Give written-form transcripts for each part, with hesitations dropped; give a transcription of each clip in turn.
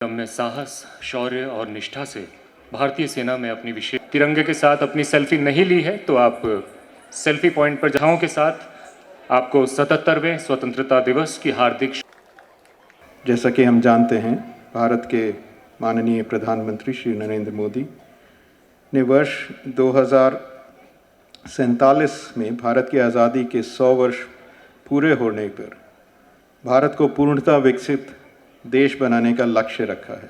हमने साहस, शौर्य और निष्ठा से भारतीय सेना में अपनी विशेष तिरंगे के साथ अपनी सेल्फी नहीं ली है तो आप सेल्फी पॉइंट पर जहां के साथ आपको 77वें स्वतंत्रता दिवस की हार्दिक। जैसा कि हम जानते हैं, भारत के माननीय प्रधानमंत्री श्री नरेंद्र मोदी ने वर्ष 2047 में भारत की आज़ादी के 100 वर्ष पूरे होने पर भारत को पूर्णतः विकसित देश बनाने का लक्ष्य रखा है।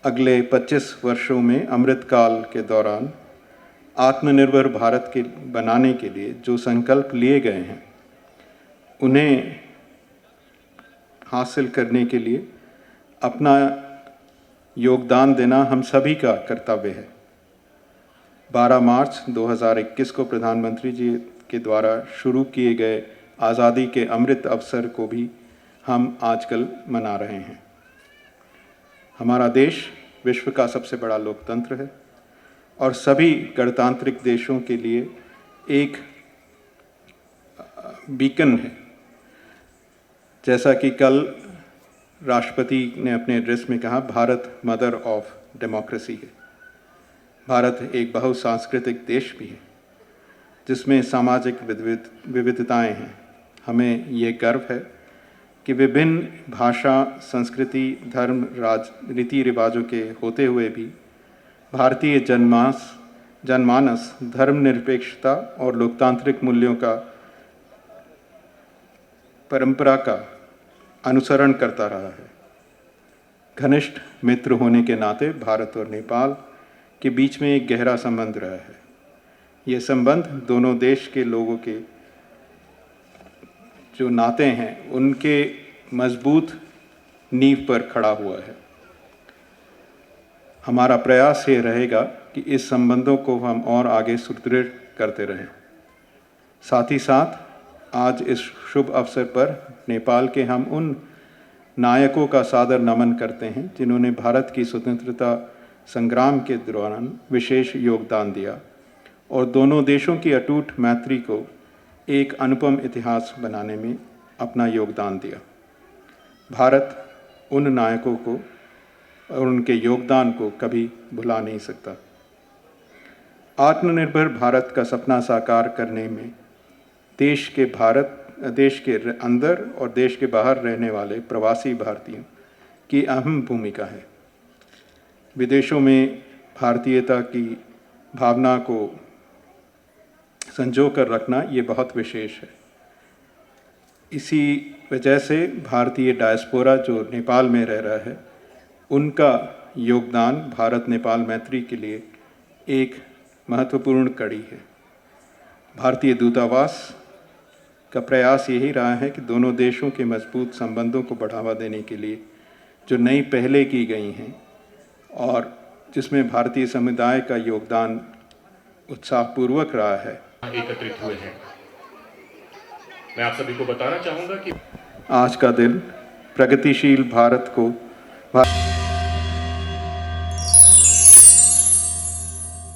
अगले 25 वर्षों में अमृतकाल के दौरान आत्मनिर्भर भारत के बनाने के लिए जो संकल्प लिए गए हैं, उन्हें हासिल करने के लिए अपना योगदान देना हम सभी का कर्तव्य है। 12 मार्च 2021 को प्रधानमंत्री जी के द्वारा शुरू किए गए आज़ादी के अमृत अवसर को भी हम आजकल मना रहे हैं। हमारा देश विश्व का सबसे बड़ा लोकतंत्र है और सभी गणतांत्रिक देशों के लिए एक बीकन है। जैसा कि कल राष्ट्रपति ने अपने एड्रेस में कहा, भारत मदर ऑफ डेमोक्रेसी है। भारत एक बहुसांस्कृतिक देश भी है जिसमें सामाजिक विविधताएं हैं। हमें ये गर्व है कि विभिन्न भाषा, संस्कृति, धर्म, रीति रिवाजों के होते हुए भी भारतीय जनमानस धर्मनिरपेक्षता और लोकतांत्रिक मूल्यों का परंपरा का अनुसरण करता रहा है। घनिष्ठ मित्र होने के नाते भारत और नेपाल के बीच में एक गहरा संबंध रहा है। ये संबंध दोनों देश के लोगों के जो नाते हैं, उनके मजबूत नींव पर खड़ा हुआ है। हमारा प्रयास ये रहेगा कि इस संबंधों को हम और आगे सुदृढ़ करते रहें। साथ ही साथ आज इस शुभ अवसर पर नेपाल के हम उन नायकों का सादर नमन करते हैं जिन्होंने भारत की स्वतंत्रता संग्राम के दौरान विशेष योगदान दिया और दोनों देशों की अटूट मैत्री को एक अनुपम इतिहास बनाने में अपना योगदान दिया। भारत उन नायकों को और उनके योगदान को कभी भुला नहीं सकता। आत्मनिर्भर भारत का सपना साकार करने में देश के अंदर और देश के बाहर रहने वाले प्रवासी भारतीयों की अहम भूमिका है। विदेशों में भारतीयता की भावना को संजो कर रखना ये बहुत विशेष है। इसी वजह से भारतीय डायस्पोरा जो नेपाल में रह रहा है, उनका योगदान भारत नेपाल मैत्री के लिए एक महत्वपूर्ण कड़ी है। भारतीय दूतावास का प्रयास यही रहा है कि दोनों देशों के मजबूत संबंधों को बढ़ावा देने के लिए जो नई पहलें की गई हैं और जिसमें भारतीय समुदाय का योगदान उत्साहपूर्वक रहा है, एकत्रित हुए हैं। मैं आप सभी को बताना चाहूंगा कि आज का दिन प्रगतिशील भारत को